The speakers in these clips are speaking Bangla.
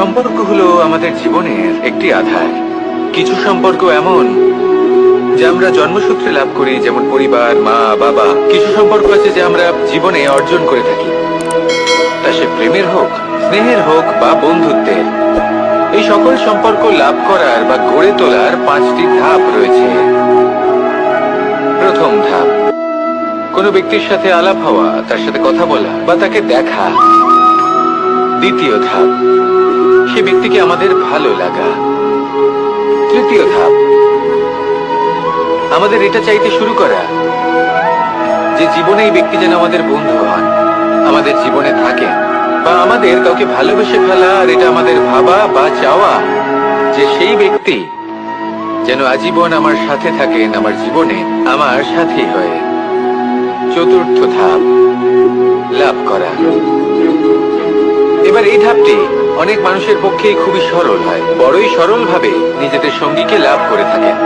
সম্পর্ক হলো আমাদের জীবনের একটি আধার। কিছু সম্পর্ক এমন যা আমরা জন্মসূত্রে লাভ করি, যেমন পরিবার, মা, বাবা। কিছু সম্পর্ক আছে যে আমরা জীবনে অর্জন করে থাকি, তা সে প্রেমের হোক, স্নেহের হোক বা বন্ধুত্বের। এই সকল সম্পর্ক লাভ করার বা গড়ে তোলার 5টি ধাপ রয়েছে। প্রথম ধাপ, কোনো ব্যক্তির সাথে আলাপ হওয়া, তার সাথে কথা বলা বা তাকে দেখা। দ্বিতীয় ধাপ, সে ব্যক্তিকে আমাদের ভালো লাগা। তৃতীয় ধাপ, আমাদের এটা চাইতে শুরু করা যে জীবনে এই ব্যক্তি যেন আমাদের বন্ধু হন, আমাদের জীবনে থাকেন, বা আমাদের কাউকে ভালোবেসে ফেলা। আর এটা আমাদের ভাবা বা চাওয়া যে সেই ব্যক্তি যেন আজীবন আমার সাথে থাকেন, আমার জীবনে আমার সাথী হয়ে। চতুর্থ ধাপ, লাভ করা। এবার এই ধাপটি অনেক মানুষের পক্ষেই খুবই সরল হয়, বড়ই সরল ভাবে নিজেদের সঙ্গীকে লাভ করে থাকেন।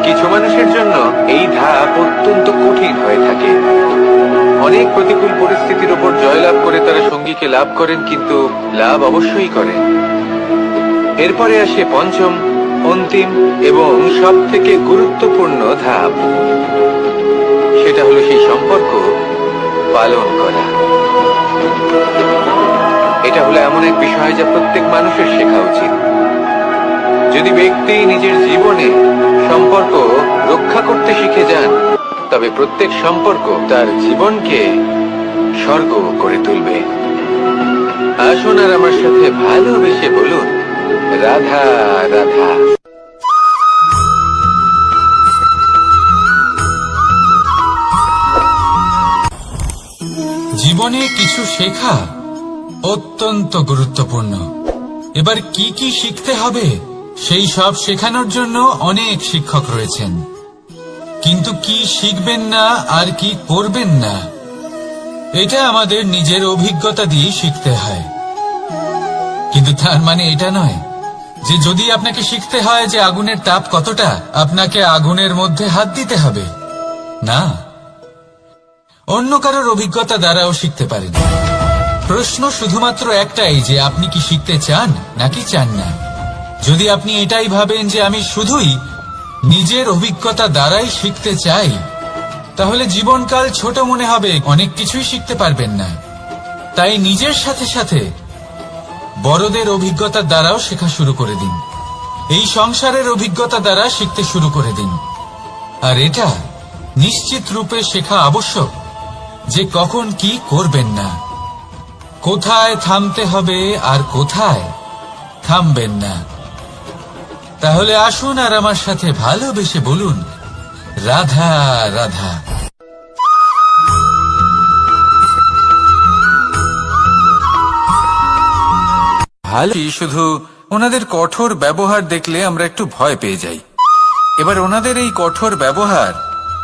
কিছু মানুষের জন্য এই ধাপ অত্যন্ত কঠিন হয়ে থাকে। অনেক প্রতিকূল পরিস্থিতির উপর জয়লাভ করে তারা সঙ্গীকে লাভ করেন, কিন্তু লাভ অবশ্যই করেন। এরপরে আসে পঞ্চম, অন্তিম এবং সব থেকে গুরুত্বপূর্ণ ধাপ। সেটা হলো সেই সম্পর্ক পালন করা। এটা হলো এমন এক বিষয় যা প্রত্যেক মানুষের শেখা উচিত। যদি ব্যক্তি নিজের জীবনে সম্পর্ক রক্ষা করতে শিখে যান, তবে প্রত্যেক সম্পর্ক তার জীবনকে স্বর্গ করে তুলবে। আসুন আর আমার সাথে ভালোবেসে বলুন, রাধা রাধা। জীবনে কিছু শেখা অত্যন্ত গুরুত্বপূর্ণ। এবার কি কি শিখতে হবে সেই সব শেখানোর জন্য অনেক শিক্ষক রয়েছেন, কিন্তু কি শিখবেন না আর কি করবেন না এটা আমাদের নিজের অভিজ্ঞতা দিয়ে শিখতে হয়। কিন্তু তার মানে এটা নয় যে যদি আপনাকে শিখতে হয় যে আগুনের তাপ কতটা, আপনাকে আগুনের মধ্যে হাত দিতে হবে। না, অন্য কারোর অভিজ্ঞতা দ্বারাও শিখতে পারেন। প্রশ্ন শুধুমাত্র একটাই যে আপনি কি শিখতে চান নাকি চান না। যদি আপনি এটাই ভাবেন যে আমি শুধুই নিজের অভিজ্ঞতা দ্বারাই শিখতে চাই, তাহলে জীবনকাল ছোট মনে হবে, অনেক কিছুই শিখতে পারবেন না। তাই নিজের সাথে সাথে বড়দের অভিজ্ঞতার দ্বারাও শেখা শুরু করে দিন। এই সংসারের অভিজ্ঞতা দ্বারা শিখতে শুরু করে দিন। আর এটা নিশ্চিত রূপে শেখা আবশ্যক যে কখন কি করবেন না, কোথায় থামতে হবে আর কোথায় থামবেন না। তাহলে আসুন আর আমার সাথে ভালোবেসে বলুন, রাধা রাধা। ভালো, শুধু ওনাদের কঠোর ব্যবহার দেখলে আমরা একটু ভয় পেয়ে যাই। এবার ওনাদের এই কঠোর ব্যবহার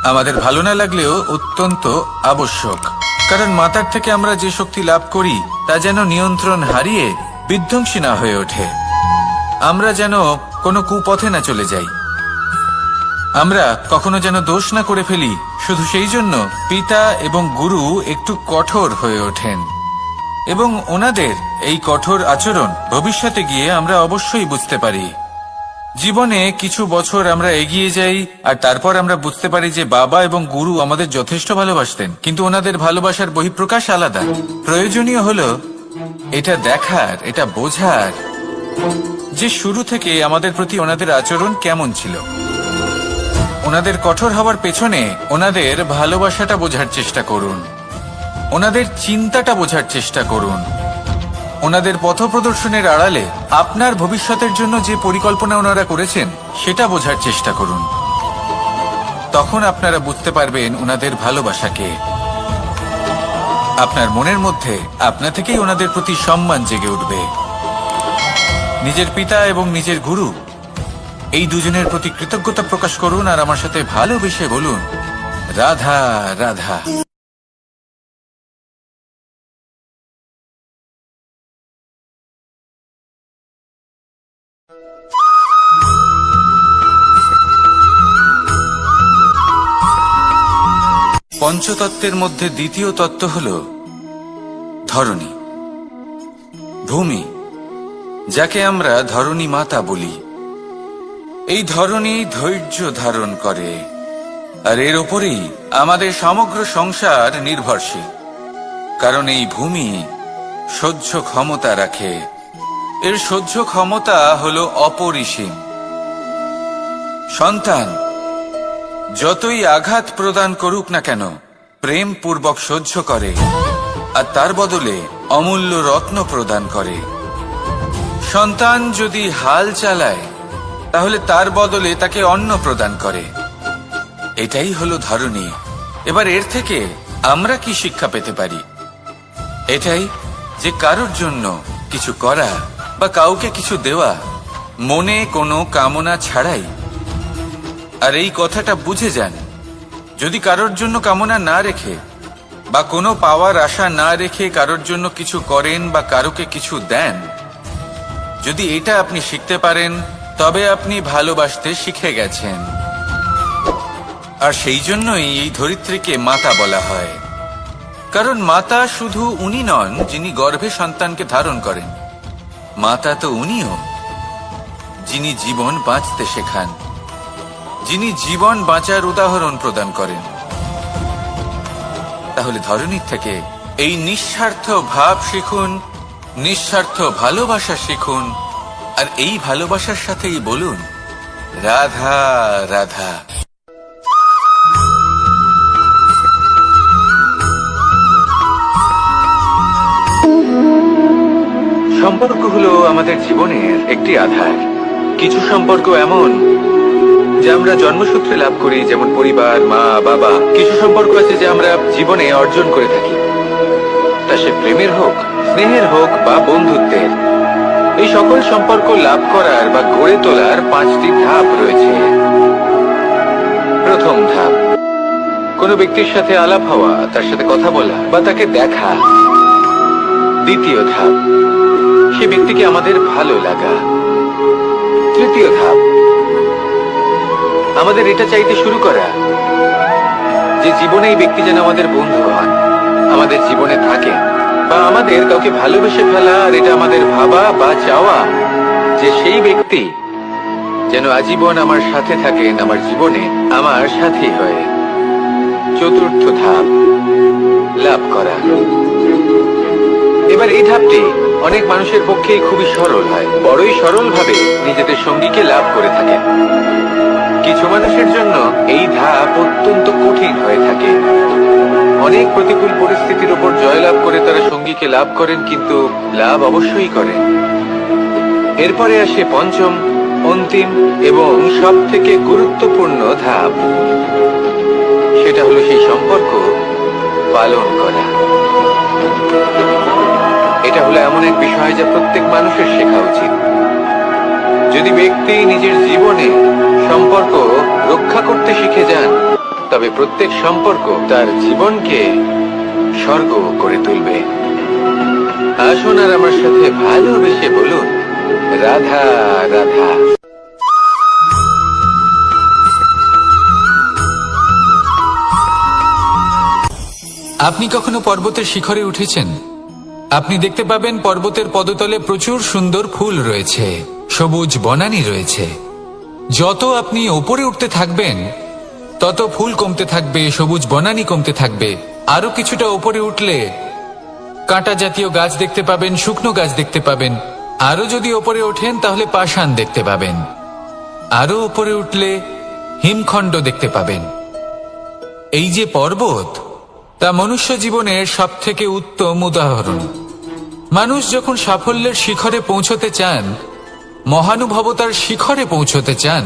আমাদের ভালো না লাগলেও অত্যন্ত আবশ্যক, কারণ মাতার থেকে আমরা যে শক্তি লাভ করি তা যেন নিয়ন্ত্রণ হারিয়ে বিধ্বংসী না হয়ে ওঠে। আমরা যেন কোনো কুপথে না চলে যাই, আমরা কখনো যেন দোষ না করে ফেলি। শুধু সেই জন্য পিতা এবং গুরু একটু কঠোর হয়ে ওঠেন, এবং ওনাদের এই কঠোর আচরণ ভবিষ্যতে গিয়ে আমরা অবশ্যই বুঝতে পারি। জীবনে কিছু বছর আমরা এগিয়ে যাই আর তারপর আমরা বুঝতে পারি যে বাবা এবং গুরু আমাদের যথেষ্ট ভালোবাসতেন, কিন্তু ওনাদের ভালোবাসার বহিঃপ্রকাশ আলাদা। প্রয়োজনীয় হলো এটা দেখার, এটা বোঝার যে শুরু থেকে আমাদের প্রতি ওনাদের আচরণ কেমন ছিল। ওনাদের কঠোর হওয়ার পেছনে ওনাদের ভালোবাসাটা বোঝার চেষ্টা করুন, ওনাদের চিন্তাটা বোঝার চেষ্টা করুন, ওনাদের পথপ্রদর্শনের আড়ালে আপনার ভবিষ্যতের জন্য যে পরিকল্পনা ওনারা করেছেন সেটা বোঝার চেষ্টা করুন। তখন আপনারা বুঝতে পারবেন ওনাদের ভালোবাসাকে। আপনার মনের মধ্যে আপনা থেকেই ওনাদের প্রতি সম্মান জেগে উঠবে। নিজের পিতা এবং নিজের গুরু এই দুজনের প্রতি কৃতজ্ঞতা প্রকাশ করুন আর আমার সাথে ভালোবেসে বলুন, রাধা রাধা। পঞ্চতত্ত্বের মধ্যে দ্বিতীয় তত্ত্ব হল ধরণী, ভূমি, যাকে আমরা ধরণী মাতা বলি। এই ধরণী ধৈর্য ধারণ করে, আর এর ওপরেই আমাদের সমগ্র সংসার নির্ভরশীল। কারণ এই ভূমি সহ্য ক্ষমতা রাখে, এর সহ্য ক্ষমতা হলো অপরিসীম। সন্তান যতই আঘাত প্রদান করুক না কেন, প্রেম পূর্বক সহ্য করে, আর তার বদলে অমূল্য রত্ন প্রদান করে। সন্তান যদি হাল চালায়, তাহলে তার বদলে তাকে অন্ন প্রদান করে। এটাই হলো ধরনী। এবার এর থেকে আমরা কি শিক্ষা পেতে পারি? এটাই যে কারোর জন্য কিছু করা বা কাউকে কিছু দেওয়া মনে কোনো কামনা ছাড়াই। আর এই কথাটা বুঝে যান, যদি কারোর জন্য কামনা না রেখে বা কোনো পাওয়ার আশা না রেখে কারোর জন্য কিছু করেন বা কারোকে কিছু দেন, যদি এটা আপনি শিখতে পারেন, তবে আপনি ভালোবাসতে শিখে গেছেন। আর সেই জন্যই এই ধরিত্রীকে মাতা বলা হয়। কারণ মাতা শুধু উনি নন যিনি গর্ভে সন্তানকে ধারণ করেন, মাতা তো উনিও যিনি জীবন বাঁচতে শেখান, যিনি জীবন বাঁচার উদাহরণ প্রদান করেন। তাহলে ধরণীর থেকে এই নিঃস্বার্থ ভাব শিখুন, নিঃস্বার্থ ভালোবাসা শিখুন, আর এই ভালোবাসার সাথেই বলুন রাধা রাধা। সম্পর্ক হলো আমাদের জীবনের একটি আধার। কিছু সম্পর্ক এমন যে আমরা জন্মসূত্রে লাভ করি, যেমন পরিবার, মা, বাবা। কিছু সম্পর্ক আছে যে আমরা জীবনে অর্জন করে থাকি, তা সে প্রেমের হোক, স্নেহের হোক বা বন্ধুত্বের। এই সকল সম্পর্ক লাভ করার বা গড়ে তোলার 5টি ধাপ রয়েছে। প্রথম ধাপ, কোনো ব্যক্তির সাথে আলাপ হওয়া, তার সাথে কথা বলা বা তাকে দেখা। দ্বিতীয় ধাপ, সে ব্যক্তিকে আমাদের ভালো লাগা। তৃতীয় ধাপ, আমাদের এটা চাইতে শুরু করা যে জীবনে এই ব্যক্তি যেন আমাদের বন্ধু হন, আমাদের জীবনে থাকে, বা আমাদের কাউকে ভালোবেসে ফেলা। আর এটা আমাদের ভাবা বা চাওয়া যে সেই ব্যক্তি যেন আজীবন আমার সাথে থাকেন, আমার জীবনে আমার সাথী হয়ে। চতুর্থ ধাপ, লাভ করা। এবার এই ধাপটি অনেক মানুষের পক্ষেই খুবই সরল হয়, বড়ই সরল ভাবে নিজেদের সঙ্গীকে লাভ করে থাকেন। কিছু মানুষের জন্য এই ধাপ অত্যন্ত কঠিন হয়ে থাকে। অনেক প্রতিকূল পরিস্থিতির উপর জয়লাভ করে তারা সঙ্গীকে লাভ করেন, কিন্তু লাভ অবশ্যই করেন। এরপরে আসে পঞ্চম, অন্তিম এবং সব থেকে গুরুত্বপূর্ণ ধাপ। সেটা হলো সেই সম্পর্ক পালন করা। এটা হলো এমন এক বিষয় যা প্রত্যেক মানুষের শেখা উচিত। যদি ব্যক্তি নিজের জীবনে সম্পর্ক রক্ষা করতে শিখে যান, তবে প্রত্যেক সম্পর্ক তার জীবনকে স্বর্গ করে তুলবে। আসুন আর আমার সাথে ভালোবেসে বলুন রাধা রাধা। আপনি কখনো পর্বতের শিখরে উঠেছেন? আপনি দেখতে পাবেন পর্বতের পদতলে প্রচুর সুন্দর ফুল রয়েছে, সবুজ বনানী রয়েছে। যত আপনি ওপরে উঠতে থাকবেন, তত ফুল কমতে থাকবে, সবুজ বনানী কমতে থাকবে। আরো কিছুটা ওপরে উঠলে কাঁটা জাতীয় গাছ দেখতে পাবেন, শুকনো গাছ দেখতে পাবেন। আরো যদি ওপরে ওঠেন তাহলে পাষাণ দেখতে পাবেন। আরো ওপরে উঠলে হিমখণ্ড দেখতে পাবেন। এই যে পর্বত, তা মনুষ্য জীবনের সব থেকে উত্তম উদাহরণ। মানুষ যখন সাফল্যের শিখরে পৌঁছতে চান, মহানুভবতার শিখরে পৌঁছতে চান,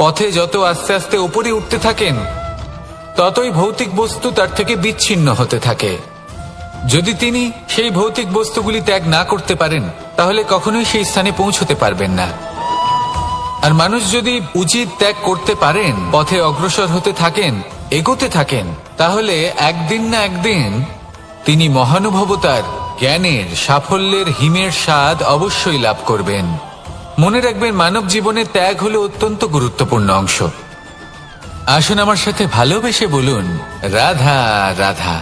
পথে যত আস্তে আস্তে উপরে উঠতে থাকেন, ততই ভৌতিক বস্তু তার থেকে বিচ্ছিন্ন হতে থাকে। যদি তিনি সেই ভৌতিক বস্তুগুলি ত্যাগ না করতে পারেন, তাহলে কখনোই সেই স্থানে পৌঁছতে পারবেন না। আর মানুষ যদি উচিত ত্যাগ করতে পারেন, পথে অগ্রসর হতে থাকেন, এগোতে থাকেন, তাহলে একদিন না একদিন তিনি মহানুভবতার, জ্ঞানের, সাফল্যের হিমের স্বাদ অবশ্যই লাভ করবেন। মনে রাখবেন, মানব জীবনে ত্যাগ হলো অত্যন্ত গুরুত্বপূর্ণ অংশ। আসুন আমার সাথে ভালোবেসে বলুন রাধা রাধা।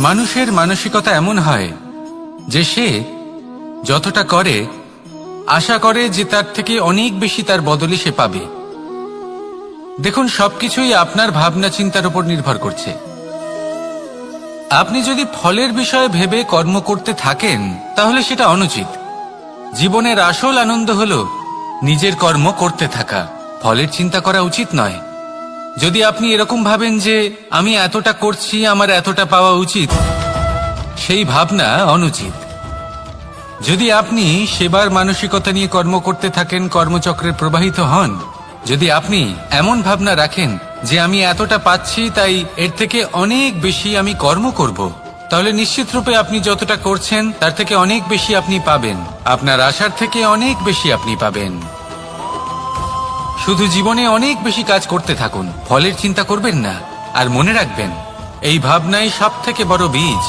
মানুষের মানসিকতা এমন হয় যে সে যতটা করে আশা করে যে তার থেকে অনেক বেশি তার বদলে সে পাবে। দেখুন, সবকিছুই আপনার ভাবনা চিন্তার উপর নির্ভর করছে। আপনি যদি ফলের বিষয়ে ভেবে কর্ম করতে থাকেন তাহলে সেটা অনুচিত। জীবনের আসল আনন্দ হলো নিজের কর্ম করতে থাকা, ফলের চিন্তা করা উচিত নয়। যদি আপনি এরকম ভাবেন যে আমি এতটা করছি, আমার এতটা পাওয়া উচিত, সেই ভাবনা অনুচিত। যদি আপনি সেবার মানসিকতা নিয়ে কর্ম করতে থাকেন, কর্মচক্রে প্রবাহিত হন, যদি আপনি এমন ভাবনা রাখেন যে আমি এতটা পাচ্ছি তাই এর থেকে অনেক বেশি আমি কর্ম করব, তাহলে নিশ্চিত রূপে আপনি যতটা করছেন তার থেকে অনেক বেশি আপনি পাবেন। আপনার আশার থেকে অনেক বেশি আপনি পাবেন। শুধু জীবনে অনেক বেশি কাজ করতে থাকুন, ফলের চিন্তা করবেন না। আর মনে রাখবেন, এই ভাবনাই সব থেকে বড় বীজ।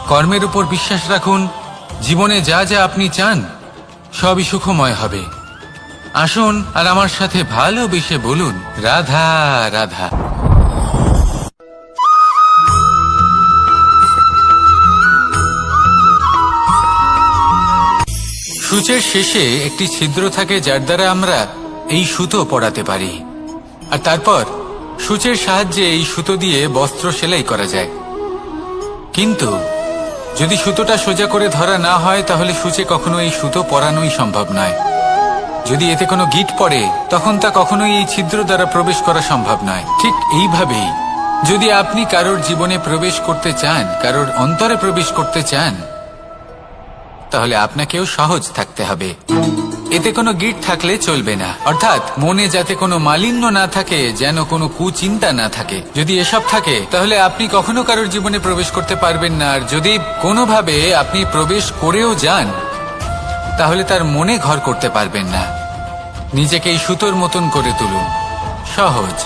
কর্মের উপর বিশ্বাস রাখুন। জীবনে যা যা আপনি চান সবই সুখময় হবে। আসুন আর আমার সাথে ভালোবেসে বলুন, রাধা রাধা। সূচের শেষে একটি ছিদ্র থাকে যার দ্বারা আমরা এই সুতো পরাতে পারি, আর তারপর সূচের সাহায্যে এই সুতো দিয়ে বস্ত্র সেলাই করা যায়। কিন্তু যদি সুতোটা সোজা করে ধরা না হয় তাহলে সূচে কখনো এই সুতো পরানোই সম্ভব নয়। যদি এতে কোনো গিঁট পড়ে তখন তা কখনোই এই ছিদ্র দ্বারা প্রবেশ করা সম্ভব নয়। ঠিক এইভাবেই যদি আপনি কারোর জীবনে প্রবেশ করতে চান, কারোর অন্তরে প্রবেশ করতে চান, তাহলে আপনাকেও সহজ থাকতে হবে। এতে কোনো গিঁট থাকলে চলবে না, অর্থাৎ মনে যাতে কোনো মালিন্য না থাকে, যেন কোনো কুচিন্তা না থাকে। যদি এসব থাকে তাহলে আপনি কখনো কারোর জীবনে প্রবেশ করতে পারবেন না। আর যদি কোনোভাবে আপনি প্রবেশ করেও যান তাহলে তার মনে ঘর করতে পারবেন না। নিজেকে এই সুতোর মতন করে তুলুন, সহজ।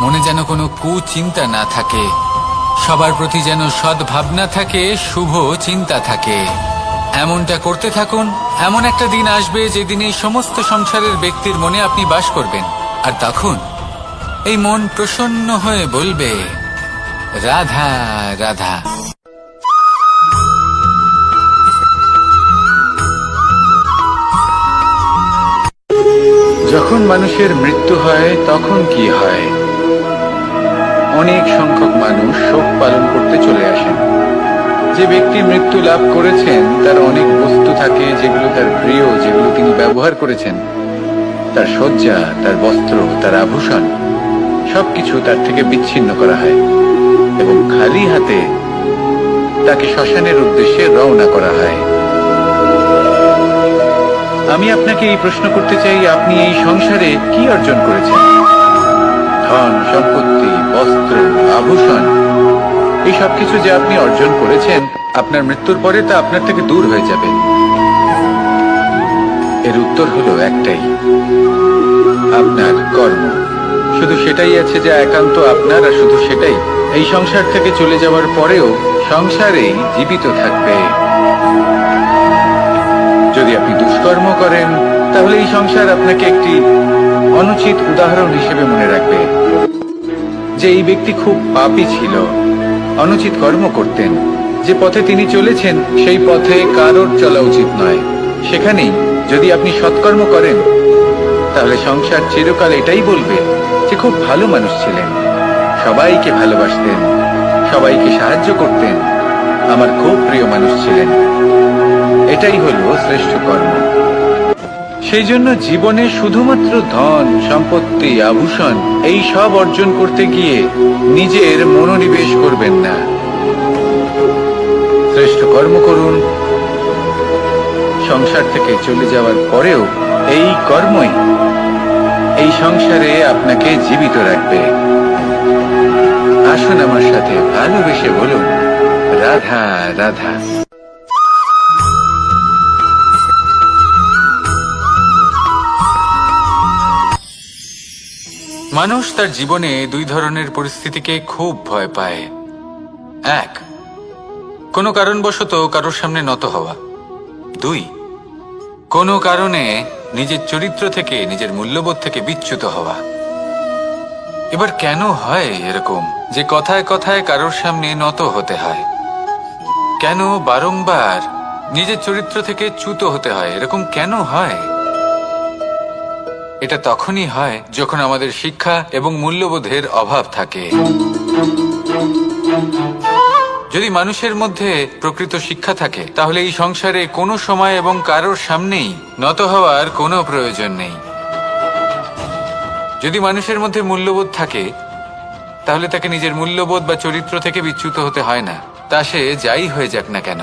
মনে যেন কোনো কুচিন্তা না থাকে, সবার প্রতি যেন সদ্ভাবনা থাকে, শুভ চিন্তা থাকে। এমনটা করতে থাকুন। এমন একটা দিন আসবে যেদিন এই সমস্ত সংসারের ব্যক্তির মনে আপনি বাস করবেন, আর তখন এই মন প্রসন্ন হয়ে বলবে, রাধা রাধা। যখন মানুষের মৃত্যু হয় তখন কি হয়? অনেক সংখ্যক মানুষ শোক পালন করতে চলে আসেন। যে ব্যক্তি মৃত্যু লাভ করেছেন তার অনেক বস্তু থাকে যেগুলো তার প্রিয়, যেগুলো তিনি ব্যবহার করেছেন। তার শয্যা, তার বস্ত্র, তার আভূষণ সবকিছু তার থেকে বিচ্ছিন্ন করা হয় এবং খালি হাতে তাকে শ্মশানের উদ্দেশ্যে রওনা করা হয়। আমি আপনাকে এই প্রশ্ন করতে চাই, আপনি এই সংসারে কি অর্জন করেছেন? ধন সম্পত্তি, বস্ত্র, আভূষণ, এই সবকিছু যে আপনি অর্জন করেছেন, আপনার মৃত্যুর পরে তা আপনার থেকে দূর হয়ে যাবে। এর উত্তর হলো একটাই, আপনার কর্ম। শুধু সেটাই আছে যা একান্ত আপনার, আর শুধু সেটাই এই সংসার থেকে চলে যাওয়ার পরেও সংসারেই জীবিত থাকবে। যদি আপনি দুষ্কর্ম করেন তাহলে এই সংসার আপনাকে একটি অনুচিত উদাহরণ হিসেবে মনে রাখবে যে এই ব্যক্তি খুব পাপী ছিল, অনুচিত কর্ম করতেন। যে পথে তিনি চলেছেন সেই পথে কারোর চলা উচিত নয়। সেখানেই যদি আপনি সৎকর্ম করেন তাহলে সংসার চিরকাল এটাই বলবে যে খুব ভালো মানুষ ছিলেন, সবাইকে ভালোবাসতেন, সবাইকে সাহায্য করতেন, আমার খুব প্রিয় মানুষ ছিলেন। এটাই হলো শ্রেষ্ঠ কর্ম। সেই জন্য জীবনে শুধুমাত্র ধন সম্পত্তি, আভূষণ এই সব অর্জন করতে গিয়ে নিজের মনোনিবেশ করবেন না। শ্রেষ্ঠ কর্ম করুন। সংসার থেকে চলে যাওয়ার পরেও এই কর্মই এই সংসারে আপনাকে জীবিত রাখবে। আসুন আমার সাথে ভালোবেসে বলুন, রাধা রাধা। মানুষ তার জীবনে দুই ধরনের পরিস্থিতিকে খুব ভয় পায়। এক, কোনো কারণবশত কারোর সামনে নত হওয়া। দুই, কোনো কারণে নিজের চরিত্র থেকে, নিজের মূল্যবোধ থেকে বিচ্যুত হওয়া। এবার কেন হয় এরকম? যে কথায় কথায় কারোর সামনে নত হতে হয়? কেন বারংবার নিজের চরিত্র থেকে চ্যুত হতে হয়? এরকম কেন হয়? এটা তখনই হয় যখন আমাদের শিক্ষা এবং মূল্যবোধের অভাব থাকে। যদি মানুষের মধ্যে প্রকৃত শিক্ষা থাকে, তাহলে এই সংসারে কোনো সময় এবং কারোর সামনেই নত হওয়ার কোনো প্রয়োজন নেই। যদি মানুষের মধ্যে মূল্যবোধ থাকে, তাহলে তাকে নিজের মূল্যবোধ বা চরিত্র থেকে বিচ্যুত হতে হয় না, তা সে যাই হয়ে যাক না কেন।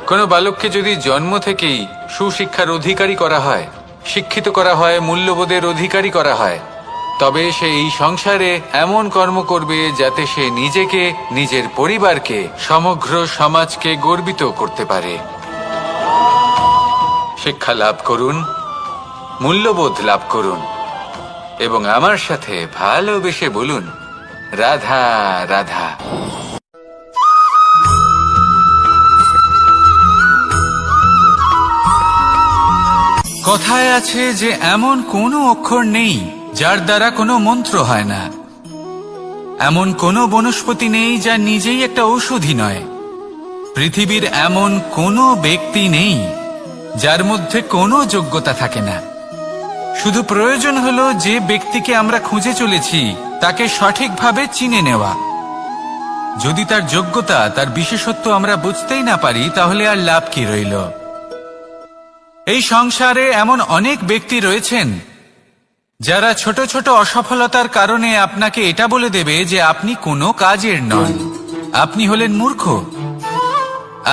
কোনো বালককে যদি জন্ম থেকেই সুশিক্ষার অধিকারী করা হয়, শিক্ষিত করা হয়, মূল্যবোধের অধিকারী করা হয়, তবে সে এই সংসারে এমন কর্ম করবে যাতে সে নিজেকে, নিজের পরিবারকে, সমগ্র সমাজকে গর্বিত করতে পারে। শিক্ষা লাভ করুন, মূল্যবোধ লাভ করুন এবং আমার সাথে ভালোবেসে বলুন, রাধা রাধা। কথায় আছে যে এমন কোনো অক্ষর নেই যার দ্বারা কোনো মন্ত্র হয় না। এমন কোনো বনস্পতি নেই যা নিজেই একটা ঔষধি নয়। পৃথিবীর এমন কোনো ব্যক্তি নেই যার মধ্যে কোনো যোগ্যতা থাকে না। শুধু প্রয়োজন হলো যে ব্যক্তিকে আমরা খুঁজে চলেছি তাকে সঠিকভাবে চিনে নেওয়া। যদি তার যোগ্যতা, তার বিশেষত্ব আমরা বুঝতেই না পারি, তাহলে আর লাভ কি রইল? এই সংসারে এমন অনেক ব্যক্তি রয়েছেন যারা ছোট ছোট অসফলতার কারণে আপনাকে এটা বলে দেবে যে আপনি কোনো কাজের নন, আপনি হলেন মূর্খ,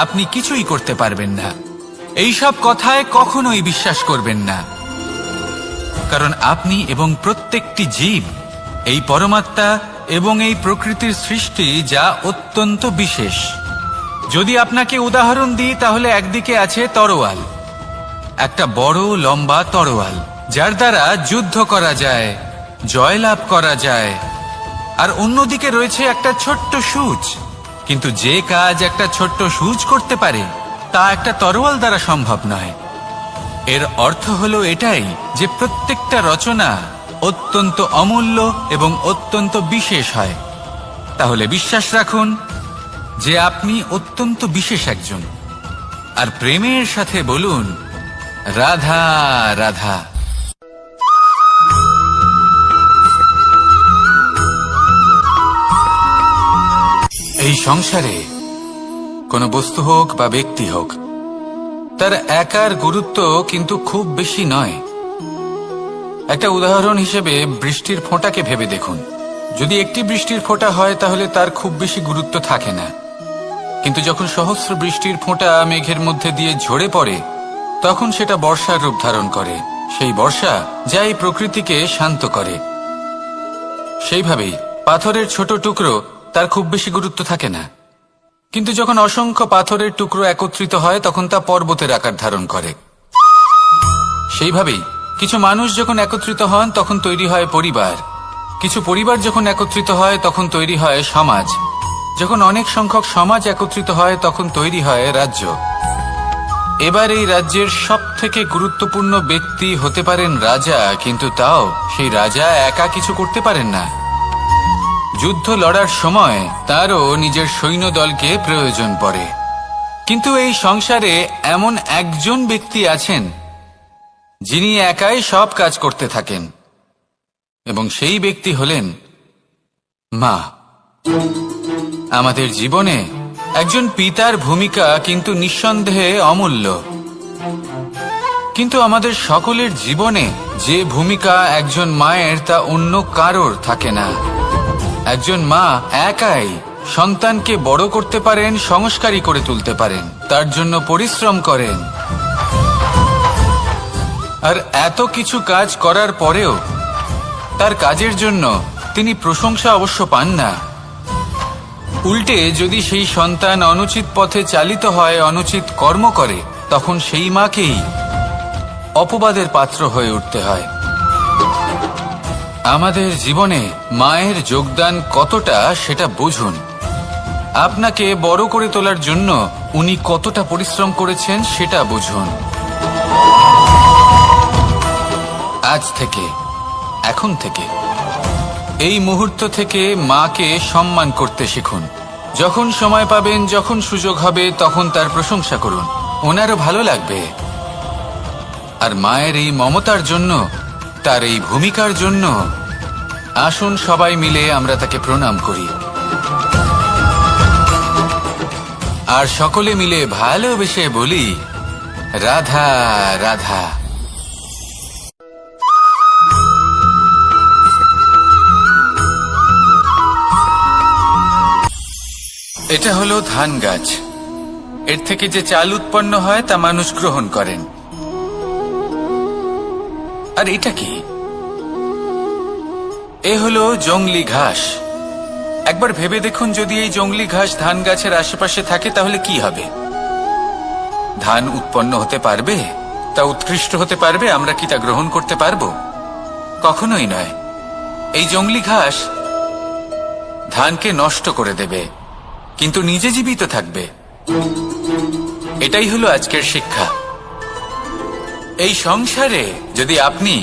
আপনি কিছুই করতে পারবেন না। এইসব কথায় কখনোই বিশ্বাস করবেন না, কারণ আপনি এবং প্রত্যেকটি জীব এই পরমাত্মা এবং এই প্রকৃতির সৃষ্টি, যা অত্যন্ত বিশেষ। যদি আপনাকে উদাহরণ দিই, তাহলে একদিকে আছে তরোয়াল, একটা বড় লম্বা তরোয়াল, যার দ্বারা যুদ্ধ করা যায়, জয়লাভ করা যায়। আর অন্যদিকে রয়েছে একটা ছোট্ট সূঁচ, কিন্তু যে কাজ একটা ছোট্ট সূঁচ করতে পারে তা একটা তরোয়াল দ্বারা সম্ভব নয়। এর অর্থ হলো এটাই যে প্রত্যেকটা রচনা অত্যন্ত অমূল্য এবং অত্যন্ত বিশেষ হয়। তাহলে বিশ্বাস রাখুন যে আপনি অত্যন্ত বিশেষ একজন, আর প্রেমের সাথে বলুন, রাধা রাধা। এই সংসারে কোনো বস্তু হোক বা ব্যক্তি হোক, তার একার গুরুত্ব কিন্তু খুব বেশি নয়। একটা উদাহরণ হিসেবে বৃষ্টির ফোঁটাকে ভেবে দেখুন। যদি একটি বৃষ্টির ফোঁটা হয় তাহলে তার খুব বেশি গুরুত্ব থাকে না, কিন্তু যখন সহস্র বৃষ্টির ফোঁটা মেঘের মধ্যে দিয়ে ঝরে পড়ে, তখন সেটা বর্ষার রূপ ধারণ করে। সেই বর্ষা যা এই প্রকৃতিকে শান্ত করে। সেইভাবেই পাথরের ছোট টুকরো, তার খুব বেশি গুরুত্ব থাকে না, কিন্তু যখন অসংখ্য পাথরের টুকরো একত্রিত হয় তখন তা পর্বতের আকার ধারণ করে। সেইভাবেই কিছু মানুষ যখন একত্রিত হন তখন তৈরি হয় পরিবার, কিছু পরিবার যখন একত্রিত হয় তখন তৈরি হয় সমাজ, যখন অনেক সংখ্যক সমাজ একত্রিত হয় তখন তৈরি হয় রাজ্য। এবার এই রাজ্যের সবথেকে গুরুত্বপূর্ণ ব্যক্তি হতে পারেন রাজা, কিন্তু তাও সেই রাজা একা কিছু করতে পারেন না। যুদ্ধ লড়ার সময় তারও নিজের সৈন্যদলকে প্রয়োজন পড়ে। কিন্তু এই সংসারে এমন একজন ব্যক্তি আছেন যিনি একাই সব কাজ করতে থাকেন, এবং সেই ব্যক্তি হলেন মা। আমাদের জীবনে একজন পিতার ভূমিকা কিন্তু নিঃসন্দেহে অমূল্য, কিন্তু আমাদের সকলের জীবনে যে ভূমিকা একজন মায়ের তা অন্য কারোর থাকে না। একজন মা একাই সন্তানকে বড় করতে পারেন, সংস্কারী করে তুলতে পারেন, তার জন্য পরিশ্রম করেন। আর এত কিছু কাজ করার পরেও তার কাজের জন্য তিনি প্রশংসা অবশ্য পান না। উল্টে যদি সেই সন্তান অনুচিত পথে চালিত হয়, অনুচিত কর্ম করে, তখন সেই মাকেই অপবাদের পাত্র হয়ে উঠতে হয়। আমাদের জীবনে মায়ের যোগদান কতটা সেটা বুঝুন। আপনাকে বড় করে তোলার জন্য উনি কতটা পরিশ্রম করেছেন সেটা বুঝুন। আজ থেকে, এখন থেকে এই মুহূর্ত থেকে মাকে সম্মান করতে শিখুন। যখন সময় পাবেন, যখন সুযোগ হবে, তখন তার প্রশংসা করুন। ওনারও ভালো লাগবে। আর মায়ের এই মমতার জন্য, তার এই ভূমিকার জন্য আসুন সবাই মিলে আমরা তাকে প্রণাম করি। আর সকলে মিলে ভালোবেসে বলি, রাধা রাধা। এটা হলো ধান গাছ। এর থেকে যে চাল উৎপন্ন হয় তা মানুষ গ্রহণ করেন। আর এটা কি? এ হলো জংলি ঘাস। একবার ভেবে দেখুন, যদি এই জংলি ঘাস ধান গাছের আশেপাশে থাকে তাহলে কি হবে? ধান উৎপন্ন হতে পারবে? তা উৎকৃষ্ট হতে পারবে? আমরা কি তা গ্রহণ করতে পারবো? কখনোই নয়। এই জংলি ঘাস ধানকে নষ্ট করে দেবে, কিন্তু নিজে জীবিত থাকবে। এটাই হলো আজকের শিক্ষা। এই সংসারে যদি আপনি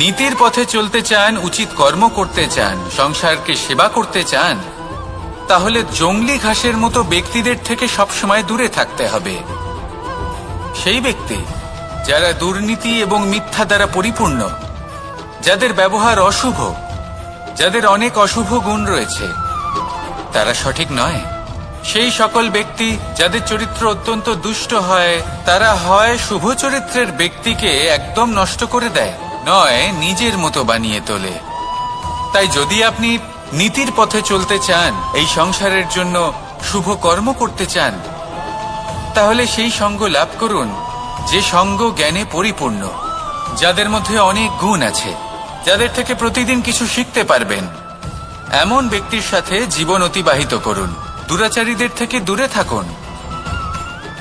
নীতির পথে চলতে চান, উচিত কর্ম করতে চান, সংসারকে সেবা করতে চান, তাহলে জংলি ঘাসের মতো ব্যক্তিদের থেকে সবসময় দূরে থাকতে হবে। সেই ব্যক্তি যারা দুর্নীতি এবং মিথ্যা দ্বারা পরিপূর্ণ, যাদের ব্যবহার অশুভ, যাদের অনেক অশুভ গুণ রয়েছে, তারা সঠিক নয়। সেই সকল ব্যক্তি যাদের চরিত্র অত্যন্ত দুষ্ট হয়, তারা হয় শুভ চরিত্রের ব্যক্তিকে একদম নষ্ট করে দেয়, নয় নিজের মতো বানিয়ে তোলে। তাই যদি আপনি নীতির পথে চলতে চান, এই সংসারের জন্য শুভ কর্ম করতে চান, তাহলে সেই সঙ্গ লাভ করুন যে সঙ্গ জ্ঞানে পরিপূর্ণ, যাদের মধ্যে অনেক গুণ আছে, যাদের থেকে প্রতিদিন কিছু শিখতে পারবেন। এমন ব্যক্তির সাথে জীবন অতিবাহিত করুন। দুরাচারীদের থেকে দূরে থাকুন।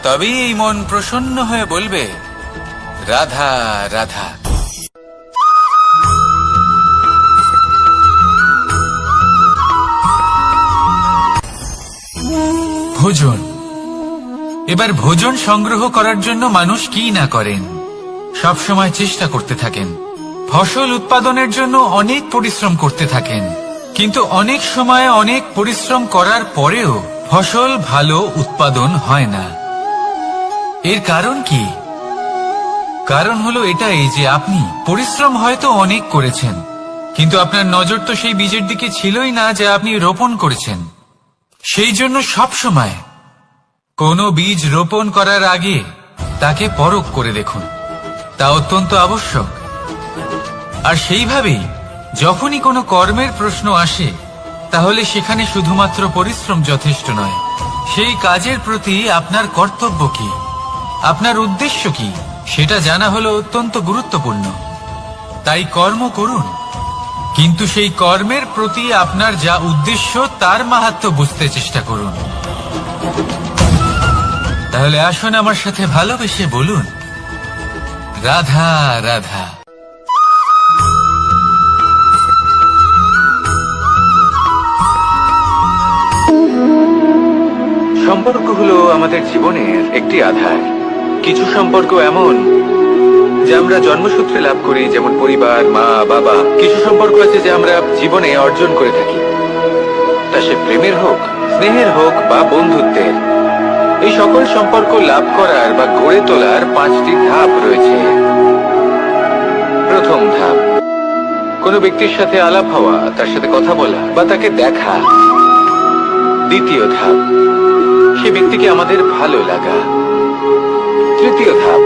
তবেই এই মন প্রসন্ন হয়ে বলবে, রাধা রাধা। ভোজন। এবার ভোজন সংগ্রহ করার জন্য মানুষ কি না করেন, সবসময় চেষ্টা করতে থাকেন। ফসল উৎপাদনের জন্য অনেক পরিশ্রম করতে থাকেন, কিন্তু অনেক সময় অনেক পরিশ্রম করার পরেও ফসল ভালো উৎপাদন হয় না। এর কারণ কি? কারণ হলো এটাই যে আপনি পরিশ্রম হয়তো অনেক করেছেন, কিন্তু আপনার নজর তো সেই বীজের দিকে ছিলই না যা আপনি রোপণ করেছেন। সেই জন্য সব সময় কোনো বীজ রোপণ করার আগে তাকে পরখ করে দেখুন। তা অত্যন্ত আবশ্যক। আর সেইভাবেই যখনই কোনো কর্মের প্রশ্ন আসে, তাহলে সেখানে শুধুমাত্র পরিশ্রম যথেষ্ট নয়। সেই কাজের প্রতি আপনার কর্তব্য কি, আপনার উদ্দেশ্য কি, সেটা জানা হলো অত্যন্ত গুরুত্বপূর্ণ। তাই কর্ম করুন, কিন্তু সেই কর্মের প্রতি আপনার যা উদ্দেশ্য তার মাহাত্ম্য বুঝতে চেষ্টা করুন। তাহলে আসুন আমার সাথে ভালোবেসে বলুন, রাধা রাধা। সম্পর্ক হলো আমাদের জীবনের একটি আধার। কিছু সম্পর্ক এমন যা আমরা জন্মসূত্রে লাভ করি, যেমন পরিবার, মা, বাবা। কিছু সম্পর্ক আছে যা আমরা জীবনে অর্জন করে থাকি, তা সে প্রেমের হোক, স্নেহের হোক বা বন্ধুত্বের। এই সকল সম্পর্ক লাভ করার বা গড়ে তোলার 5টি ধাপ রয়েছে। প্রথম ধাপ, কোনো ব্যক্তির সাথে আলাপ হওয়া, তার সাথে কথা বলা বা তাকে দেখা। দ্বিতীয় ধাপ, সে ব্যক্তিকে আমাদের ভালো লাগা। তৃতীয় ধাপ,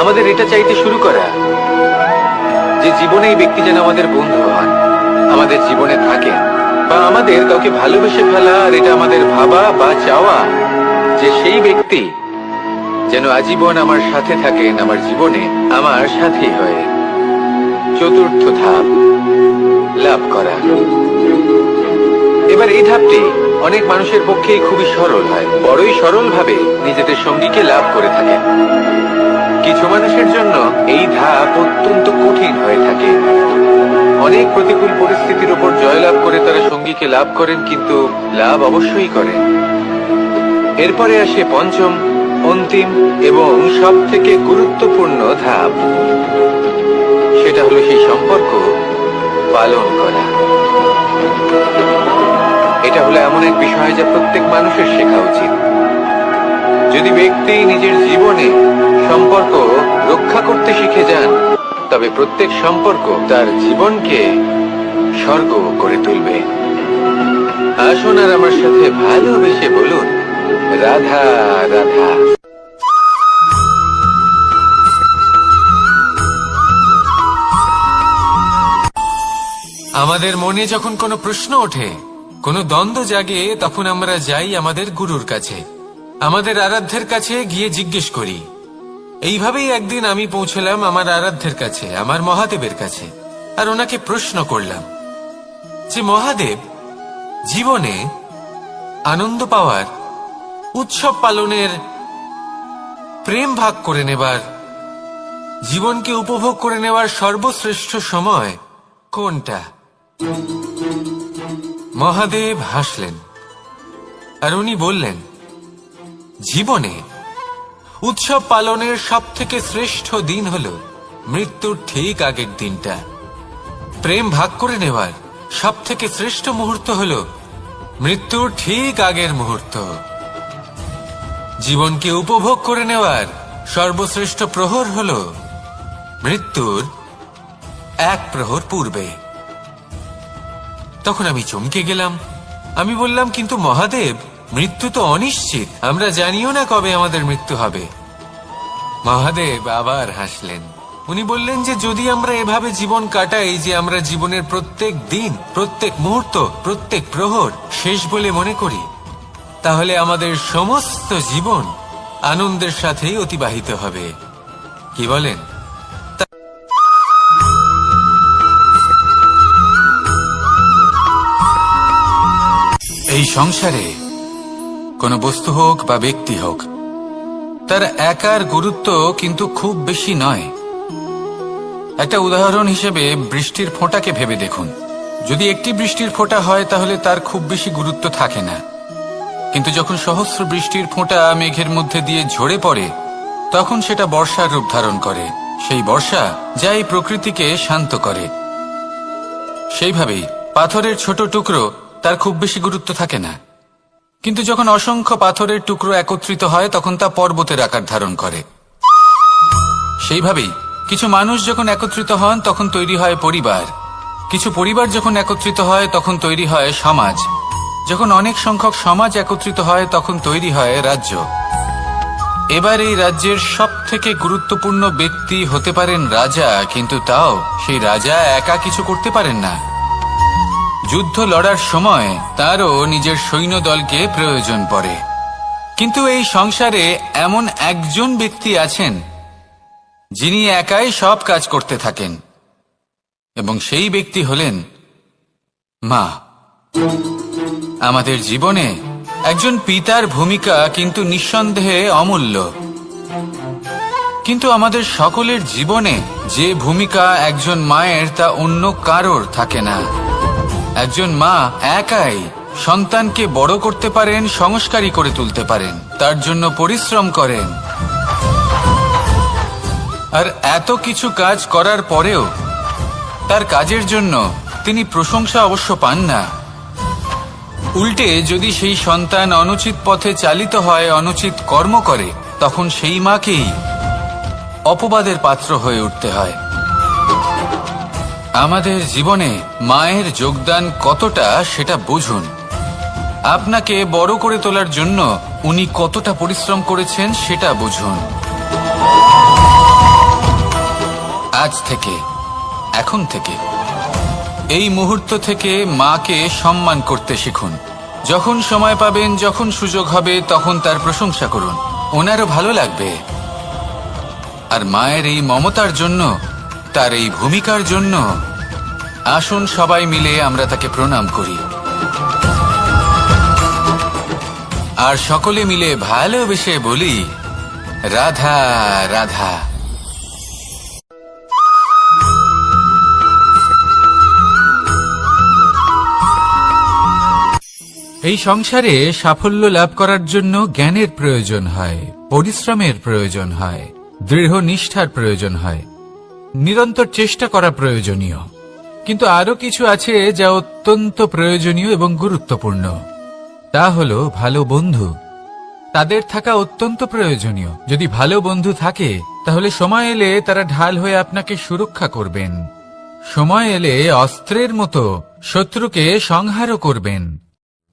আমাদের এটা চাইতে শুরু করা যে জীবনে এই ব্যক্তি যেন আমাদের বন্ধু হন, আমাদের জীবনে থাকেন, বা আমাদের কাউকে ভালোবেসে ফেলা। আর এটা আমাদের ভাবা বা চাওয়া যে সেই ব্যক্তি যেন আজীবন আমার সাথে থাকেন, আমার জীবনে আমার সাথী হয়ে। চতুর্থ ধাপ, লাভ করা। এবার এই ধাপটি অনেক মানুষের পক্ষেই খুবই সরল হয়, বড়ই সরল ভাবে নিজেদের সঙ্গীকে লাভ করে থাকেন। কিছু মানুষের জন্য এই ধাপ অত্যন্ত কঠিন হয়ে থাকে। অনেক প্রতিকূল পরিস্থিতির উপর জয়লাভ করে তারা সঙ্গীকে লাভ করেন, কিন্তু লাভ অবশ্যই করেন। এরপরে আসে পঞ্চম, অন্তিম এবং সব থেকে গুরুত্বপূর্ণ ধাপ। সেটা হলো সেই সম্পর্ক পালন করা। এটা হলো এমন এক বিষয় যা প্রত্যেক মানুষের শেখা উচিত। যদি ব্যক্তি নিজের জীবনে সম্পর্ক রক্ষা করতে শিখে যান, তবে প্রত্যেক সম্পর্ক তার জীবনকে স্বর্গ করে তুলবে। আসুন আর আমার সাথে ভালোবেসে বলুন, রাধা রাধা। আমাদের মনে যখন কোনো প্রশ্ন ওঠে, কোনো দ্বন্দ্ব জাগে, তখন আমরা যাই আমাদের গুরুর কাছে, আমাদের আরাধ্যের কাছে গিয়ে জিজ্ঞেস করি। এইভাবেই একদিন আমি পৌঁছলাম আমার আরাধ্যের কাছে, আমার মহাদেবের কাছে, আর ওনাকে প্রশ্ন করলাম যে মহাদেব, জীবনে আনন্দ পাওয়ার, উৎসব পালনের, প্রেম ভাগ করে নেবার, জীবনকে উপভোগ করে নেওয়ার সর্বশ্রেষ্ঠ সময় কোনটা? মহাদেব হাসলেন আর উনি বললেন, জীবনে উৎসব পালনের সবথেকে শ্রেষ্ঠ দিন হল মৃত্যুর ঠিক আগের দিনটা। প্রেম ভাগ করে নেওয়ার সবথেকে শ্রেষ্ঠ মুহূর্ত হল মৃত্যুর ঠিক আগের মুহূর্ত। জীবনকে উপভোগ করে নেওয়ার সর্বশ্রেষ্ঠ প্রহর হল মৃত্যুর এক প্রহর পূর্বে। তখন আমি চমকে গেলাম। আমি বললাম, কিন্তু মহাদেব, মৃত্যু তো অনিশ্চিত, আমরা জানিও না কবে আমাদের মৃত্যু হবে। মহাদেব আবার হাসলেন। উনি বললেন যে যদি আমরা এভাবে জীবন কাটাই যে আমরা জীবনের প্রত্যেক দিন, প্রত্যেক মুহূর্ত, প্রত্যেক প্রহর শেষ বলে মনে করি, তাহলে আমাদের সমস্ত জীবন আনন্দের সাথেই অতিবাহিত হবে। কি বলেন? এই সংসারে কোনো বস্তু হোক বা ব্যক্তি হোক, তার একার গুরুত্ব কিন্তু খুব বেশি নয়। একটা উদাহরণ হিসেবে বৃষ্টির ফোঁটাকে ভেবে দেখুন। যদি একটি বৃষ্টির ফোঁটা হয় তাহলে তার খুব বেশি গুরুত্ব থাকে না, কিন্তু যখন সহস্র বৃষ্টির ফোঁটা মেঘের মধ্যে দিয়ে ঝরে পড়ে, তখন সেটা বর্ষার রূপ ধারণ করে। সেই বর্ষা যা এই প্রকৃতিকে শান্ত করে। সেইভাবেই পাথরের ছোট টুকরো, তার খুব বেশি গুরুত্ব থাকে না, কিন্তু যখন অসংখ্য পাথরের টুকরো একত্রিত হয় তখন তা পর্বতের আকার ধারণ করে। সেইভাবেই কিছু মানুষ যখন একত্রিত হন তখন তৈরি হয় পরিবার, কিছু পরিবার যখন একত্রিত হয় তখন তৈরি হয় সমাজ, যখন অনেক সংখ্যক সমাজ একত্রিত হয় তখন তৈরি হয় রাজ্য। এবার এই রাজ্যের সবথেকে গুরুত্বপূর্ণ ব্যক্তি হতে পারেন রাজা, কিন্তু তাও সেই রাজা একা কিছু করতে পারেন না। যুদ্ধ লড়ার সময় তারও নিজের সৈন্যদলকে প্রয়োজন পড়ে। কিন্তু এই সংসারে এমন একজন ব্যক্তি আছেন যিনি একাই সব কাজ করতে থাকেন, এবং সেই ব্যক্তি হলেন মা। আমাদের জীবনে একজন পিতার ভূমিকা কিন্তু নিঃসন্দেহে অমূল্য, কিন্তু আমাদের সকলের জীবনে যে ভূমিকা একজন মায়ের তা অন্য কারোর থাকে না। একজন মা একাই সন্তানকে বড় করতে পারেন, সংস্কারী করে তুলতে পারেন, তার জন্য পরিশ্রম করেন। আর এত কিছু কাজ করার পরেও তার কাজের জন্য তিনি প্রশংসা অবশ্য পান না। উল্টে যদি সেই সন্তান অনুচিত পথে চালিত হয়, অনুচিত কর্ম করে, তখন সেই মাকেই অপবাদের পাত্র হয়ে উঠতে হয়। আমাদের জীবনে মায়ের যোগদান কতটা সেটা বুঝুন। আপনাকে বড় করে তোলার জন্য উনি কতটা পরিশ্রম করেছেন সেটা বুঝুন। আজ থেকে, এখন থেকে, এই মুহূর্ত থেকে মাকে সম্মান করতে শিখুন। যখন সময় পাবেন, যখন সুযোগ হবে, তখন তার প্রশংসা করুন, ওনারও ভালো লাগবে। আর মায়ের এই মমতার জন্য, তার এই ভূমিকার জন্য আসুন সবাই মিলে আমরা তাকে প্রণাম করি, আর সকলে মিলে ভালোবেসে বলি, রাধা রাধা। এই সংসারে সাফল্য লাভ করার জন্য জ্ঞানের প্রয়োজন হয়, পরিশ্রমের প্রয়োজন হয়, দৃঢ় নিষ্ঠার প্রয়োজন হয়, নিরন্তর চেষ্টা করা প্রয়োজনীয়। কিন্তু আরো কিছু আছে যা অত্যন্ত প্রয়োজনীয় এবং গুরুত্বপূর্ণ। তা হলো ভালো বন্ধু। তাদের থাকা অত্যন্ত প্রয়োজনীয়। যদি ভালো বন্ধু থাকে তাহলে সময় এলে তারা ঢাল হয়ে আপনাকে সুরক্ষা করবেন। সময় এলে অস্ত্রের মতো শত্রুকে সংহারও করবেন।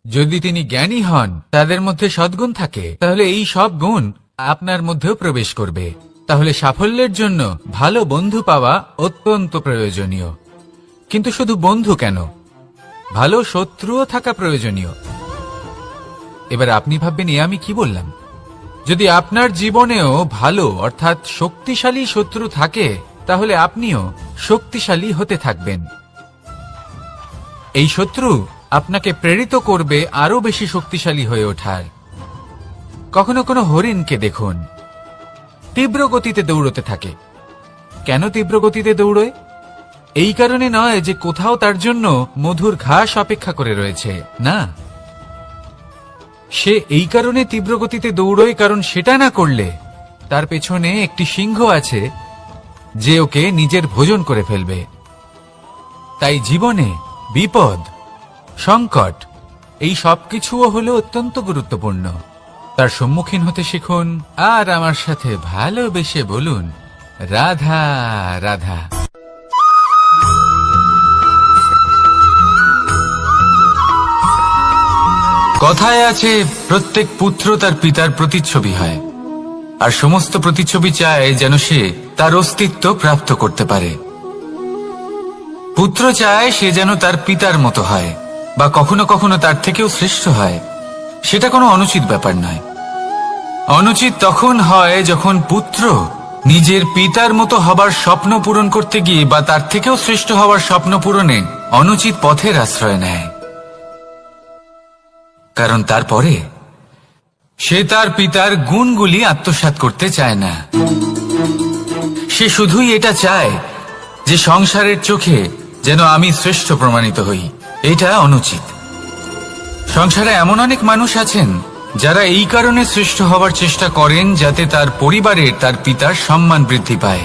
যদি তিনি জ্ঞানী হন, তাদের মধ্যে সদ্গুণ থাকে, তাহলে এই সব গুণ আপনার মধ্যেও প্রবেশ করবে। তাহলে সাফল্যের জন্য ভালো বন্ধু পাওয়া অত্যন্ত প্রয়োজনীয়। কিন্তু শুধু বন্ধু কেন, ভালো শত্রুও থাকা প্রয়োজনীয়। এবার আপনি ভাববেন, এ আমি কি বললাম? যদি আপনার জীবনেও ভালো অর্থাৎ শক্তিশালী শত্রু থাকে, তাহলে আপনিও শক্তিশালী হতে থাকবেন। এই শত্রু আপনাকে প্রেরিত করবে আরো বেশি শক্তিশালী হয়ে ওঠার। কখনো কোনো হরিণকে দেখুন, তীব্র গতিতে দৌড়তে থাকে। কেন তীব্র গতিতে দৌড়য়? এই কারণে নয় যে কোথাও তার জন্য মধুর ঘাস অপেক্ষা করে রয়েছে, না। সে এই কারণে তীব্র গতিতে দৌড়য় কারণ সেটা না করলে তার পেছনে একটি সিংহ আছে যে ওকে নিজের ভোজন করে ফেলবে। তাই জীবনে বিপদ, সংকট, এই সবকিছুও হলো অত্যন্ত গুরুত্বপূর্ণ। তার সম্মুখীন হতে শিখুন আর আমার সাথে ভালোবেসে বলুন, রাধা রাধা। কথায় আছে, প্রত্যেক পুত্র তার পিতার প্রতিচ্ছবি হয়, আর সমস্ত প্রতিচ্ছবি চায় যেন সে তার অস্তিত্ব প্রাপ্ত করতে পারে। পুত্র চায় সে যেন তার পিতার মতো হয়, বা কখনো কখনো তার থেকেও শ্রেষ্ঠ হয়। সেটা কোনো অনুচিত ব্যাপার নয়। অনুচিত তখন হয় যখন পুত্র নিজের পিতার মতো হবার স্বপ্ন পূরণ করতে গিয়ে বা তার থেকেও শ্রেষ্ঠ হবার স্বপ্ন পূরণে অনুচিত পথের আশ্রয় নেয়। কারণ তারপরে সে তার পিতার গুণগুলি আত্মসাৎ করতে চায় না। সে শুধুই এটা চায় যে সংসারের চোখে যেন আমি শ্রেষ্ঠ প্রমাণিত হই। এটা অনুচিত। সংসারে এমন অনেক মানুষ আছেন যারা এই কারণে শ্রেষ্ঠ হবার চেষ্টা করেন যাতে তার পরিবারের তার পিতার সম্মান বৃদ্ধি পায়।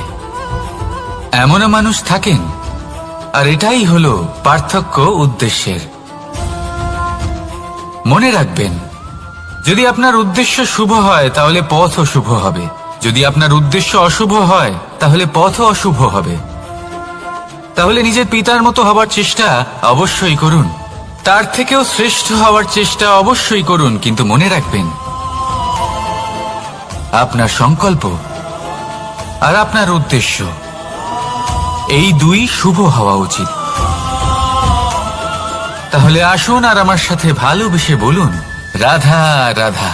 এমনও মানুষ থাকেন, আর এটাই হলো পার্থক্য উদ্দেশ্যের। মনে রাখবেন, যদি আপনার উদ্দেশ্য শুভ হয় তাহলে পথও শুভ হবে। যদি আপনার উদ্দেশ্য অশুভ হয় তাহলে পথও অশুভ হবে। তাহলে নিজের পিতার মতো হবার চেষ্টা অবশ্যই করুন, তার থেকেও শ্রেষ্ঠ হওয়ার চেষ্টা অবশ্যই করুন, কিন্তু মনে রাখবেন আপনার সংকল্প আর আপনার উদ্দেশ্য এই দুই শুভ হওয়া উচিত। তাহলে আসুন আর আমার সাথে ভালোবেসে বলুন, রাধা রাধা।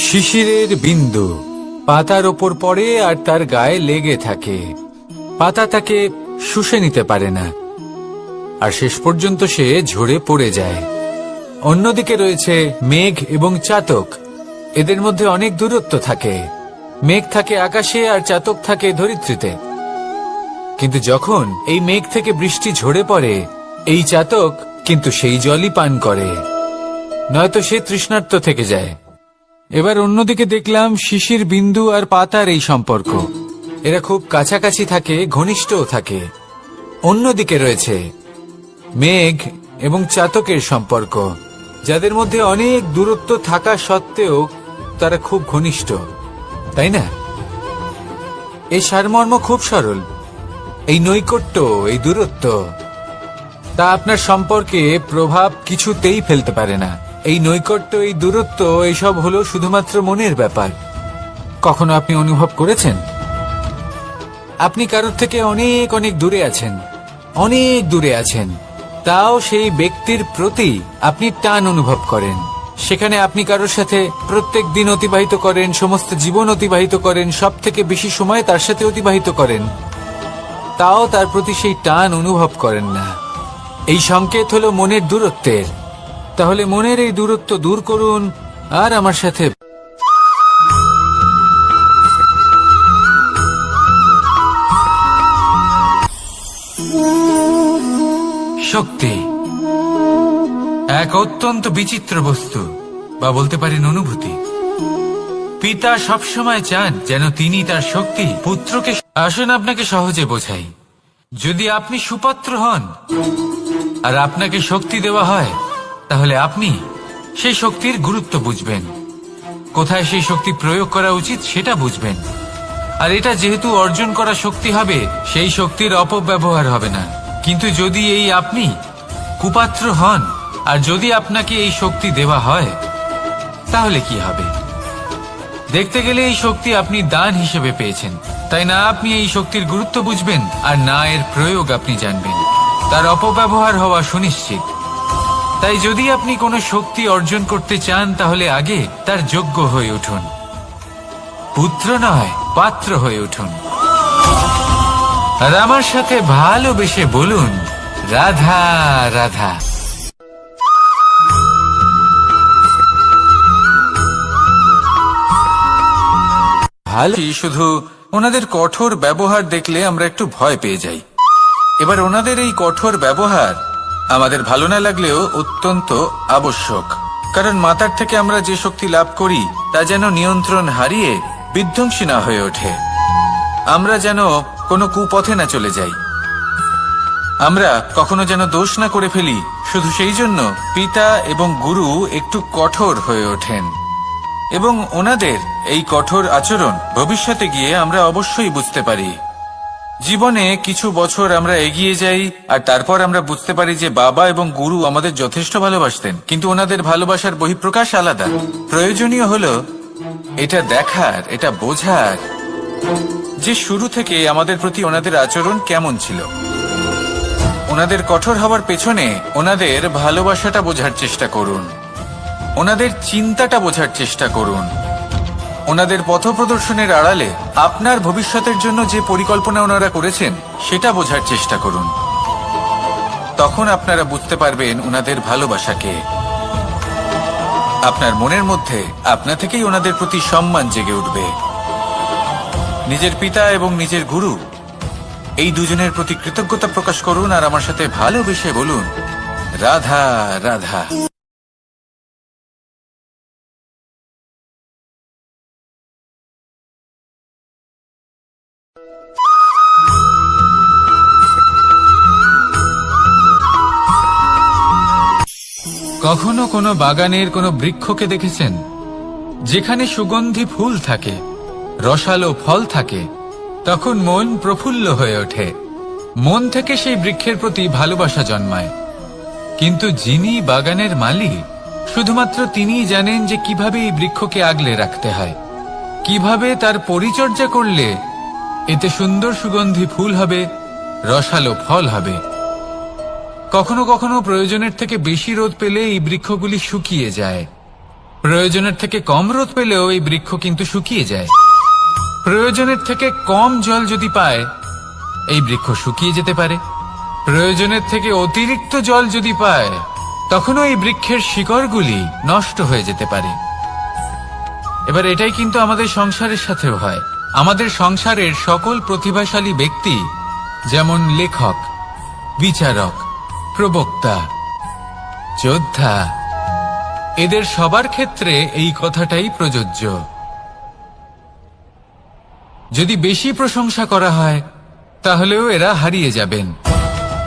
শিশিরের বিন্দু পাতার ওপর পড়ে আর তার গায়ে লেগে থাকে। পাতা তাকে শুষে নিতে পারে না, আর শেষ পর্যন্ত সে ঝরে পড়ে যায়। অন্যদিকে রয়েছে মেঘ এবং চাতক। এদের মধ্যে অনেক দূরত্ব থাকে। মেঘ থাকে আকাশে আর চাতক থাকে ধরিত্রীতে। কিন্তু যখন এই মেঘ থেকে বৃষ্টি ঝরে পড়ে, এই চাতক কিন্তু সেই জলই পান করে, নয়তো সে তৃষ্ণার্ত থেকে যায়। এবার অন্যদিকে দেখলাম শিশির বিন্দু আর পাতার এই সম্পর্ক। এরা খুব কাছাকাছি থাকে, ঘনিষ্ঠও থাকে। অন্যদিকে রয়েছে মেঘ এবং চাতকের সম্পর্ক, যাদের মধ্যে অনেক দূরত্ব থাকা সত্ত্বেও তারা খুব ঘনিষ্ঠ, তাই না? এই সারমর্ম খুব সরল। এই নৈকট্য, এই দূরত্ব, তা আপনার সম্পর্কে প্রভাব কিছুতেই ফেলতে পারে না। এই নৈকট্য, এই দূরত্ব, এইসব হলো শুধুমাত্র মনের ব্যাপার। কখনো আপনি অনুভব করেছেন আপনি কারোর থেকে অনেক অনেক দূরে আছেন, অনেক দূরে আছেন, তাও সেই ব্যক্তির প্রতি আপনি টান অনুভব করেন। সেখানে আপনি কারোর সাথে প্রত্যেক দিন অতিবাহিত করেন, সমস্ত জীবন অতিবাহিত করেন, সব থেকে বেশি সময় তার সাথে অতিবাহিত করেন, তাও তার প্রতি সেই টান অনুভব করেন না। এই সংকেত হলো মনের দূরত্বের। তাহলে মনের এই দূরত্ব দূর করুন আর আমার সাথে শক্তি এক অত্যন্ত বিচিত্র বস্তু, বা বলতে পারেন অনুভূতি। পিতা সবসময় চান যেন তিনি তার শক্তি পুত্রকে। আসুন আপনাকে সহজে বোঝাই। যদি আপনি সুপাত্র হন আর আপনাকে শক্তি দেওয়া হয়, তাহলে আপনি সেই শক্তির গুরুত্ব বুঝবেন, কোথায় সেই শক্তি প্রয়োগ করা উচিত সেটা বুঝবেন। আর এটা যেহেতু অর্জন করা শক্তি হবে, সেই শক্তির অপব্যবহার হবে না। কিন্তু যদি এই আপনি কুপাত্র হন আর যদি আপনাকে এই শক্তি দেওয়া হয়, তাহলে কি হবে? দেখতে গেলে এই শক্তি আপনি দান হিসেবে পেয়েছেন, তাই না আপনি এই শক্তির গুরুত্ব বুঝবেন আর না এর প্রয়োগ আপনি জানবেন। তার অপব্যবহার হওয়া সুনিশ্চিত। তাই যদি আপনি কোনো শক্তি অর্জন করতে চান, তাহলে আগে তার যোগ্য হয়ে উঠুন। পুত্র নয়, পাত্র হয়ে উঠুন। আর আমার সাথে ভালোবেসে বলুন, রাধা রাধা। ভালো, শুধু ওনাদের কঠোর ব্যবহার দেখলে আমরা একটু ভয় পেয়ে যাই। এবার ওনাদের এই কঠোর ব্যবহার আমাদের ভালো না লাগলেও অত্যন্ত আবশ্যক, কারণ মাতার থেকে আমরা যে শক্তি লাভ করি তা যেন নিয়ন্ত্রণ হারিয়ে বিধ্বংসী না হয়ে ওঠে। আমরা যেন কোনো কুপথে না চলে যাই, আমরা কখনো যেন দোষ না করে ফেলি। শুধু সেই জন্য পিতা এবং গুরু একটু কঠোর হয়ে ওঠেন, এবং ওনাদের এই কঠোর আচরণ ভবিষ্যতে গিয়ে আমরা অবশ্যই বুঝতে পারি। জীবনে কিছু বছর আমরা এগিয়ে যাই আর তারপর আমরা বুঝতে পারি যে বাবা এবং গুরু আমাদের যথেষ্ট ভালোবাসতেন, কিন্তু ওনাদের ভালোবাসার বহিঃপ্রকাশ আলাদা। প্রয়োজনীয় হলো এটা দেখার, এটা বোঝার যে শুরু থেকে আমাদের প্রতি ওনাদের আচরণ কেমন ছিল। ওনাদের কঠোর হওয়ার পেছনে ওনাদের ভালোবাসাটা বোঝার চেষ্টা করুন, ওনাদের চিন্তাটা বোঝার চেষ্টা করুন, ওনাদের পথপ্রদর্শনের আড়ালে আপনার ভবিষ্যতের জন্য যে পরিকল্পনা ওনারা করেছেন সেটা বোঝার চেষ্টা করুন। তখন আপনারা বুঝতে পারবেন ওনাদের ভালোবাসাকে। আপনার মনের মধ্যে আপনা থেকেই ওনাদের প্রতি সম্মান জেগে উঠবে। নিজের পিতা এবং নিজের গুরু এই দুজনের প্রতি কৃতজ্ঞতা প্রকাশ করুন আর আমার সাথে ভালোবেসে বলুন, রাধা রাধা। কখনো কোনো বাগানের কোনো বৃক্ষকে দেখেছেন যেখানে সুগন্ধি ফুল থাকে, রসালো ফল থাকে? তখন মন প্রফুল্ল হয়ে ওঠে, মন থেকে সেই বৃক্ষের প্রতি ভালোবাসা জন্মায়। কিন্তু যিনি বাগানের মালিক, শুধুমাত্র তিনিই জানেন যে কিভাবে এই বৃক্ষকে আগলে রাখতে হয়, কিভাবে তার পরিচর্যা করলে এতে সুন্দর সুগন্ধি ফুল হবে, রসালো ফল হবে। কখনো কখনো প্রয়োজনের থেকে বেশি রোদ পেলে এই বৃক্ষগুলি শুকিয়ে যায়, প্রয়োজনের থেকে কম রোদ পেলেও এই বৃক্ষ কিন্তু শুকিয়ে যায়। প্রয়োজনের থেকে কম জল যদি পায়, এই বৃক্ষ শুকিয়ে যেতে পারে। প্রয়োজনের থেকে অতিরিক্ত জল যদি পায়, তখনও এই বৃক্ষের শিকড়গুলি নষ্ট হয়ে যেতে পারে। এবার এটাই কিন্তু আমাদের সংসারের সাথেও হয়। আমাদের সংসারের সকল প্রতিভাশালী ব্যক্তি, যেমন লেখক, বিচারক, প্রবক্তা, যোদ্ধা, এদের সবার ক্ষেত্রে এই কথাটাই প্রযোজ্য। যদি বেশি প্রশংসা করা হয়, তাহলেও এরা হারিয়ে যাবেন।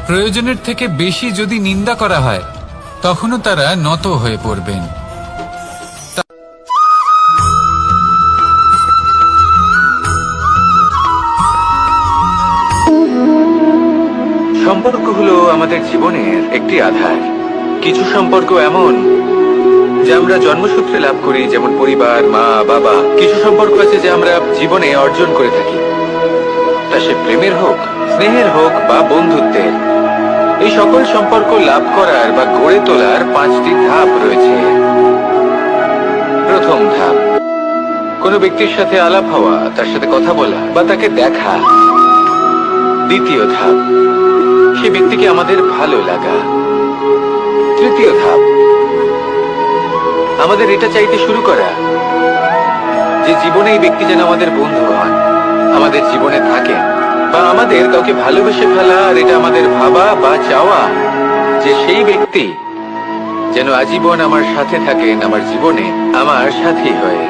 প্রয়োজনের থেকে বেশি যদি নিন্দা করা হয়, তখনও তারা নত হয়ে পড়বেন। সম্পর্ক হলো আমাদের জীবনের একটি আধার। কিছু সম্পর্ক এমন যা আমরা জন্মসূত্রে লাভ করি, যেমন পরিবার, মা, বাবা। কিছু সম্পর্ক আছে যা আমরা জীবনে অর্জন করে থাকি, তা সে প্রেমের হোক, স্নেহের হোক বা বন্ধুত্বের। এই সকল সম্পর্ক লাভ করার বা গড়ে তোলার 5টি ধাপ রয়েছে। প্রথম ধাপ, কোনো ব্যক্তির সাথে আলাপ হওয়া, তার সাথে কথা বলা বা তাকে দেখা। দ্বিতীয় ধাপ, সে ব্যক্তিকে আমাদের ভালো লাগা। তৃতীয় ধাপ, আমাদের এটা চাইতে শুরু করা যে জীবনে এই ব্যক্তি যেন আমাদের বন্ধু হন, আমাদের জীবনে থাকেন, বা আমাদের কাউকে ভালোবেসে ফেলা আর এটা আমাদের ভাবা বা চাওয়া যে সেই ব্যক্তি যেন আজীবন আমার সাথে থাকেন, আমার জীবনে আমার সাথী হয়ে।